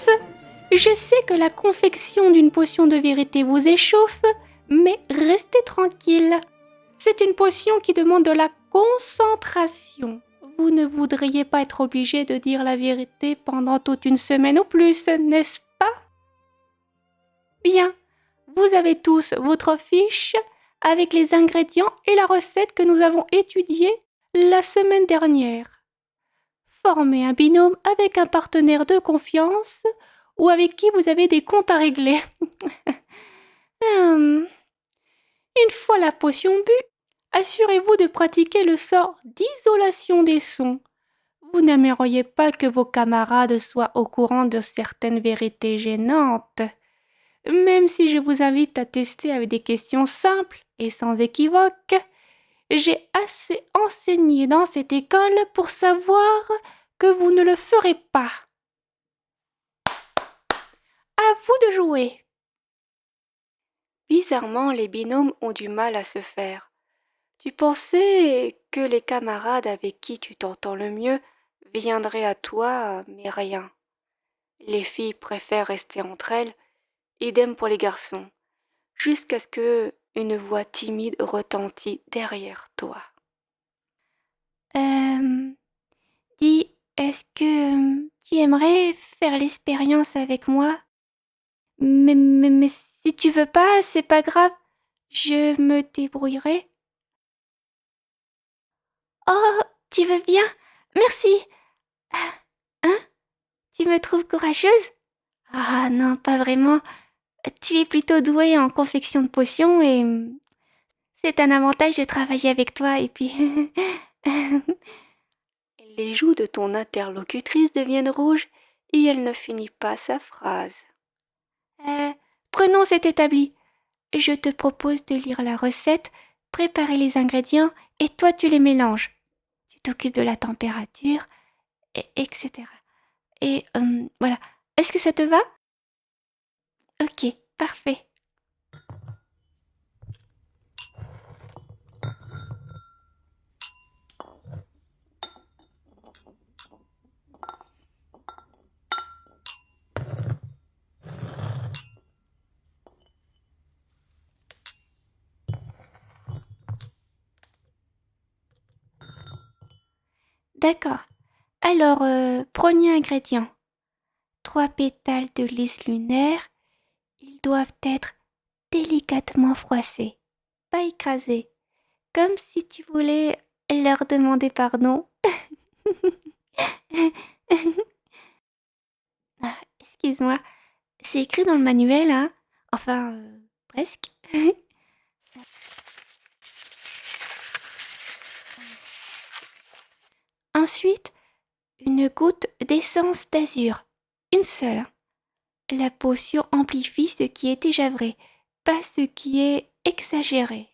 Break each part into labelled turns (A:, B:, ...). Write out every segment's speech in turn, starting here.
A: tous! Je sais que la confection d'une potion de vérité vous échauffe, mais restez tranquille. C'est une potion qui demande de la concentration. Vous ne voudriez pas être obligé de dire la vérité pendant toute une semaine ou plus, n'est-ce pas? Bien, vous avez tous votre fiche avec les ingrédients et la recette que nous avons étudiée la semaine dernière. Formez un binôme avec un partenaire de confiance ou avec qui vous avez des comptes à régler. Une fois la potion bue, assurez-vous de pratiquer le sort d'isolation des sons. Vous n'aimeriez pas que vos camarades soient au courant de certaines vérités gênantes. Même si je vous invite à tester avec des questions simples et sans équivoque, j'ai assez enseigné dans cette école pour savoir que vous ne le ferez pas. À vous de jouer. Bizarrement, les binômes ont du mal à se faire. Tu pensais que les camarades avec qui tu t'entends le mieux viendraient à toi, mais rien. Les filles préfèrent rester entre elles, idem pour les garçons, jusqu'à ce que une voix timide retentit derrière toi. Dis, est-ce que tu aimerais faire l'expérience avec moi? Mais si tu veux pas, c'est pas grave, je me débrouillerai. Oh, tu veux bien? Merci. Hein? Tu me trouves courageuse? Ah non, pas vraiment. Tu es plutôt douée en confection de potions et c'est un avantage de travailler avec toi et puis... Les joues de ton interlocutrice deviennent rouges et elle ne finit pas sa phrase. Prenons cet établi. Je te propose de lire la recette, préparer les ingrédients et toi tu les mélanges. Tu t'occupes de la température, etc. Et voilà. Est-ce que ça te va? Ok, parfait. D'accord. Alors, premier ingrédient. 3 pétales de lys lunaire. Ils doivent être délicatement froissés, pas écrasés, comme si tu voulais leur demander pardon. Ah, excuse-moi, c'est écrit dans le manuel, hein? Enfin, presque. Ensuite, une goutte d'essence d'azur. Une seule. La potion amplifie ce qui est déjà vrai, pas ce qui est exagéré.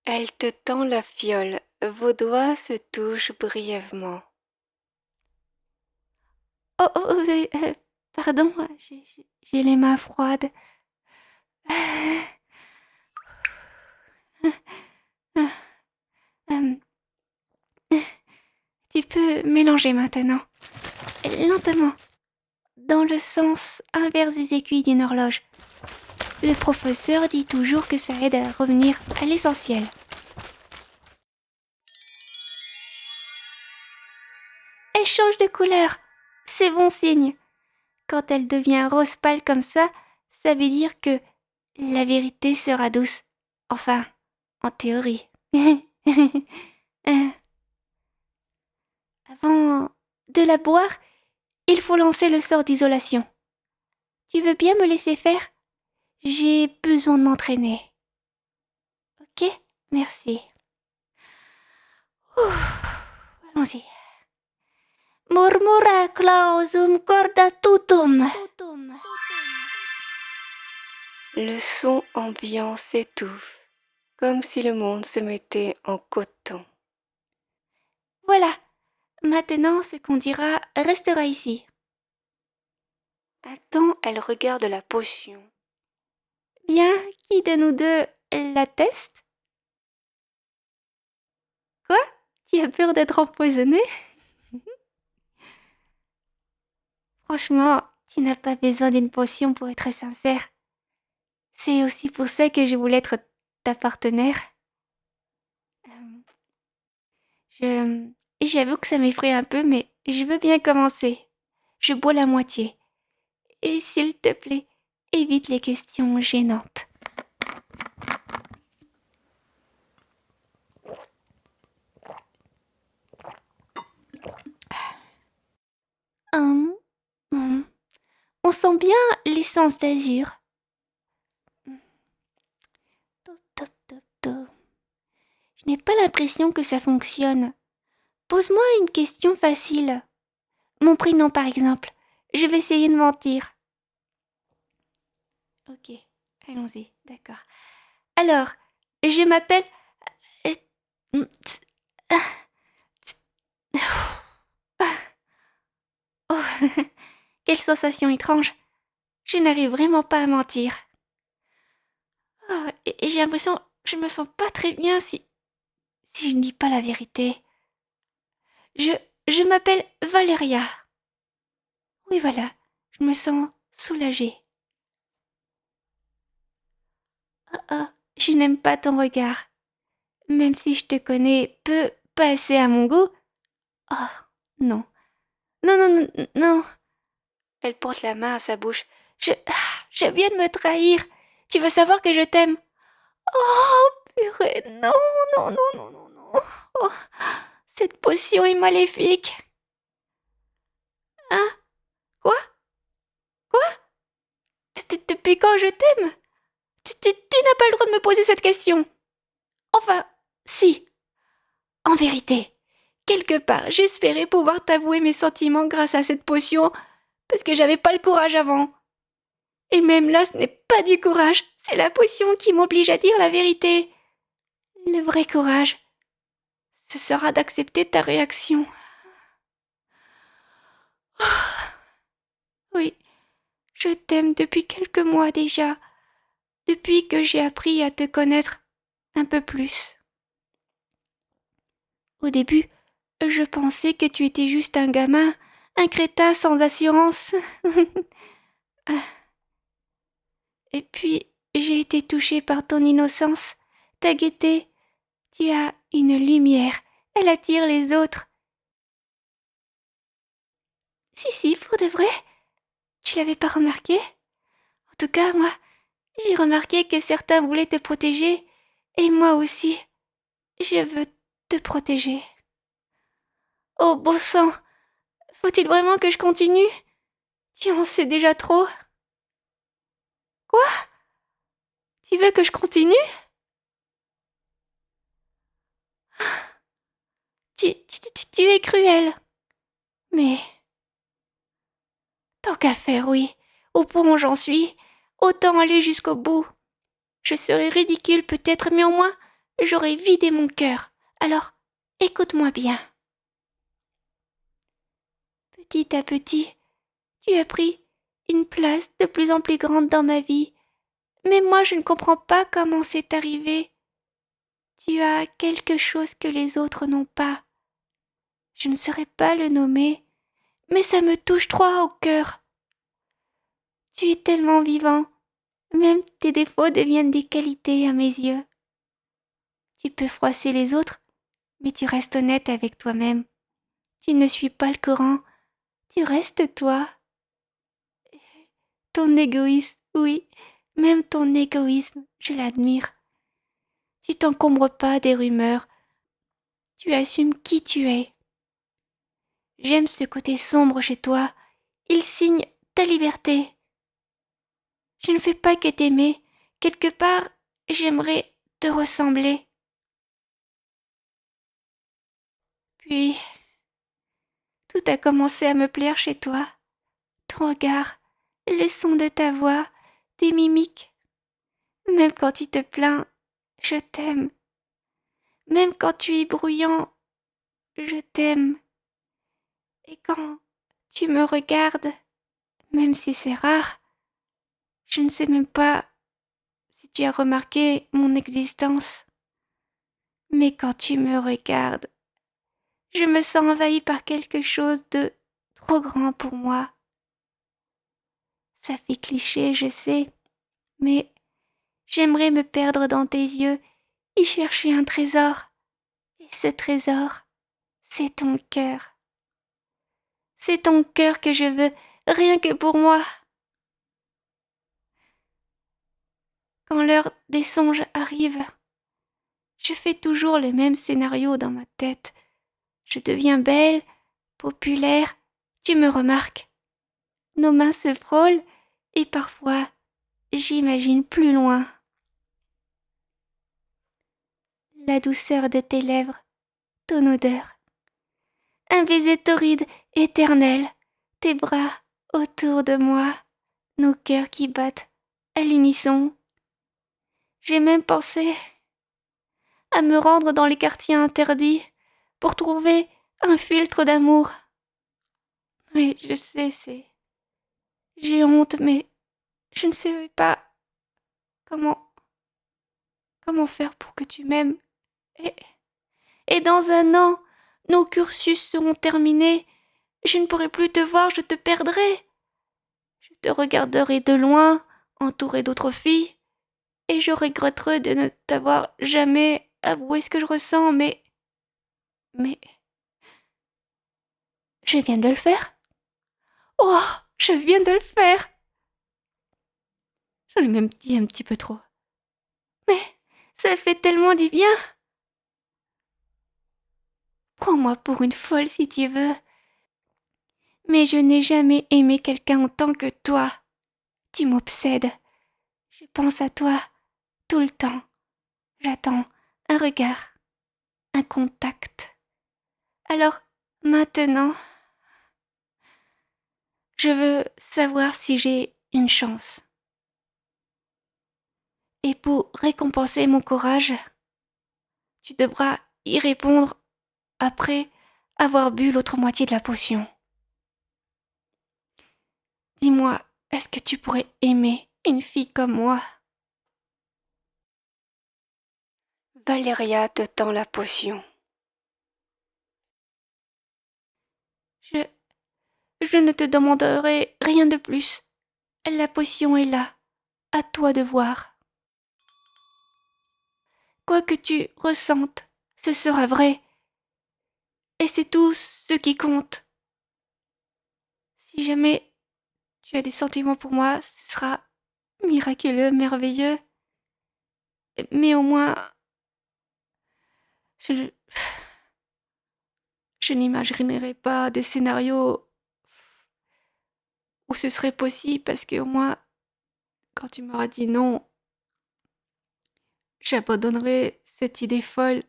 A: Elle te tend la fiole. Vos doigts se touchent brièvement. Pardon, j'ai les mains froides. Tu peux mélanger maintenant, lentement, dans le sens inverse des aiguilles d'une horloge. Le professeur dit toujours que ça aide à revenir à l'essentiel. Elle change de couleur. C'est bon signe. Quand elle devient rose pâle comme ça veut dire que la vérité sera douce. Enfin, en théorie. Avant de la boire, il faut lancer le sort d'isolation. Tu veux bien me laisser faire? J'ai besoin de m'entraîner. Ok, merci. Allons-y. Murmura clausum corda tutum. Le son ambiant s'étouffe, comme si le monde se mettait en coton. Voilà, maintenant ce qu'on dira restera ici. Attends, elle regarde la potion. Bien, qui de nous deux la teste? Quoi? Tu as peur d'être empoisonné? Franchement, tu n'as pas besoin d'une potion pour être sincère. C'est aussi pour ça que je voulais être ta partenaire. Euh, je... J'avoue que ça m'effraie un peu, mais je veux bien commencer. Je bois la moitié. Et s'il te plaît, évite les questions gênantes. Hum, hum. On sent bien l'essence d'azur. Top, top, top, top. Je n'ai pas l'impression que ça fonctionne. Pose-moi une question facile. Mon prénom, par exemple. Je vais essayer de mentir. Ok, allons-y, d'accord. Alors, je m'appelle... Oh, quelle sensation étrange. Je n'arrive vraiment pas à mentir. Oh, et j'ai l'impression que je me sens pas très bien si je ne dis pas la vérité. Je, je m'appelle Valéria. Oui, voilà, je me sens soulagée. Oh, oh, je n'aime pas ton regard. Même si je te connais peu, pas assez à mon goût. Oh, non. Non, non, non, non. Elle porte la main à sa bouche. Je viens de me trahir. Tu vas savoir que je t'aime. Oh, purée, non, non, non, non, non, non. Oh, cette potion est maléfique. Hein? Quoi? Quoi? Depuis quand je t'aime? Tu n'as pas le droit de me poser cette question. Enfin, si. En vérité, quelque part, j'espérais pouvoir t'avouer mes sentiments grâce à cette potion, parce que j'avais pas le courage avant. Et même là, ce n'est pas du courage, c'est la potion qui m'oblige à dire la vérité. Le vrai courage, ce sera d'accepter ta réaction. Oui, je t'aime depuis quelques mois déjà, depuis que j'ai appris à te connaître un peu plus. Au début, je pensais que tu étais juste un gamin, un crétin sans assurance. Et puis, j'ai été touchée par ton innocence, ta gaieté. Tu as une lumière, elle attire les autres. Si, pour de vrai? Tu l'avais pas remarqué? En tout cas, moi, j'ai remarqué que certains voulaient te protéger, et moi aussi, je veux te protéger. Oh, bon sang, faut-il vraiment que je continue? Tu en sais déjà trop. Quoi? Tu veux que je continue? Tu es cruel. Mais, tant qu'à faire, oui. Au point où j'en suis, autant aller jusqu'au bout. Je serais ridicule peut-être, mais au moins, j'aurais vidé mon cœur. Alors, écoute-moi bien. Petit à petit, tu as pris une place de plus en plus grande dans ma vie. Mais moi, je ne comprends pas comment c'est arrivé. Tu as quelque chose que les autres n'ont pas. Je ne saurais pas le nommer, mais ça me touche trop au cœur. Tu es tellement vivant. Même tes défauts deviennent des qualités à mes yeux. Tu peux froisser les autres, mais tu restes honnête avec toi-même. Tu ne suis pas le courant, tu restes toi. Ton égoïsme, oui, même ton égoïsme, je l'admire. Tu t'encombres pas des rumeurs, tu assumes qui tu es. J'aime ce côté sombre chez toi, il signe ta liberté. Je ne fais pas que t'aimer, quelque part, j'aimerais te ressembler. Puis, tout a commencé à me plaire chez toi. Ton regard, le son de ta voix, tes mimiques. Même quand tu te plains, je t'aime. Même quand tu es bruyant, je t'aime. Et quand tu me regardes, même si c'est rare, je ne sais même pas si tu as remarqué mon existence. Mais quand tu me regardes, je me sens envahie par quelque chose de trop grand pour moi. Ça fait cliché, je sais, mais j'aimerais me perdre dans tes yeux et chercher un trésor. Et ce trésor, c'est ton cœur. C'est ton cœur que je veux, rien que pour moi. Quand l'heure des songes arrive, je fais toujours le même scénario dans ma tête. Je deviens belle, populaire, tu me remarques. Nos mains se frôlent et parfois j'imagine plus loin. La douceur de tes lèvres, ton odeur. Un baiser torride, éternel, tes bras autour de moi, nos cœurs qui battent à l'unisson. J'ai même pensé à me rendre dans les quartiers interdits pour trouver un filtre d'amour. Oui, je sais, j'ai honte, mais je ne savais pas comment faire pour que tu m'aimes. Et, et dans un an, nos cursus seront terminés. Je ne pourrai plus te voir, je te perdrai. Je te regarderai de loin, entouré d'autres filles, et je regretterai de ne t'avoir jamais avoué ce que je ressens, mais je viens de le faire. Oh, je viens de le faire. J'en ai même dit un petit peu trop. Mais ça fait tellement du bien. Prends-moi pour une folle si tu veux. Mais je n'ai jamais aimé quelqu'un autant que toi. Tu m'obsèdes. Je pense à toi tout le temps. J'attends un regard, un contact. Alors, maintenant, je veux savoir si j'ai une chance. Et pour récompenser mon courage, tu devras y répondre après avoir bu l'autre moitié de la potion. Dis-moi, est-ce que tu pourrais aimer une fille comme moi? Valéria te tend la potion. Je ne te demanderai rien de plus. La potion est là, à toi de voir. Quoi que tu ressentes, ce sera vrai. Et c'est tout ce qui compte. Si jamais tu as des sentiments pour moi, ce sera miraculeux, merveilleux. Mais au moins, je n'imaginerai pas des scénarios où ce serait possible parce que au moins, quand tu m'auras dit non, j'abandonnerai cette idée folle.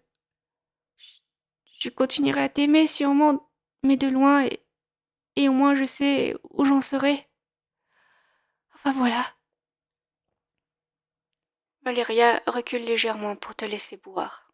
A: Je continuerai à t'aimer sûrement, mais de loin, et au moins je sais où j'en serai. Enfin voilà. Valéria recule légèrement pour te laisser boire.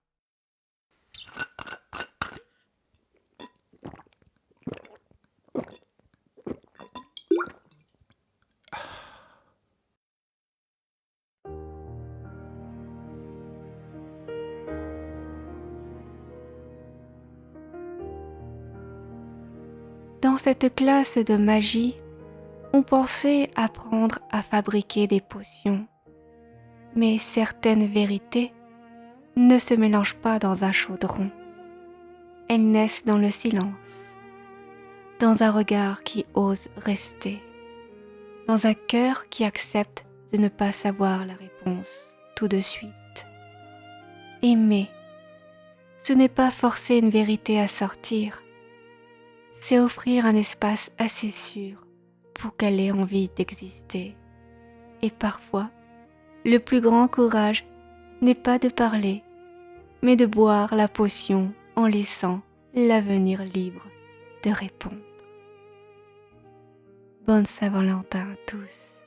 A: Dans cette classe de magie, on pensait apprendre à fabriquer des potions. Mais certaines vérités ne se mélangent pas dans un chaudron. Elles naissent dans le silence, dans un regard qui ose rester, dans un cœur qui accepte de ne pas savoir la réponse tout de suite. Aimer, ce n'est pas forcer une vérité à sortir, c'est offrir un espace assez sûr pour qu'elle ait envie d'exister. Et parfois, le plus grand courage n'est pas de parler, mais de boire la potion en laissant l'avenir libre de répondre. Bonne Saint-Valentin à tous.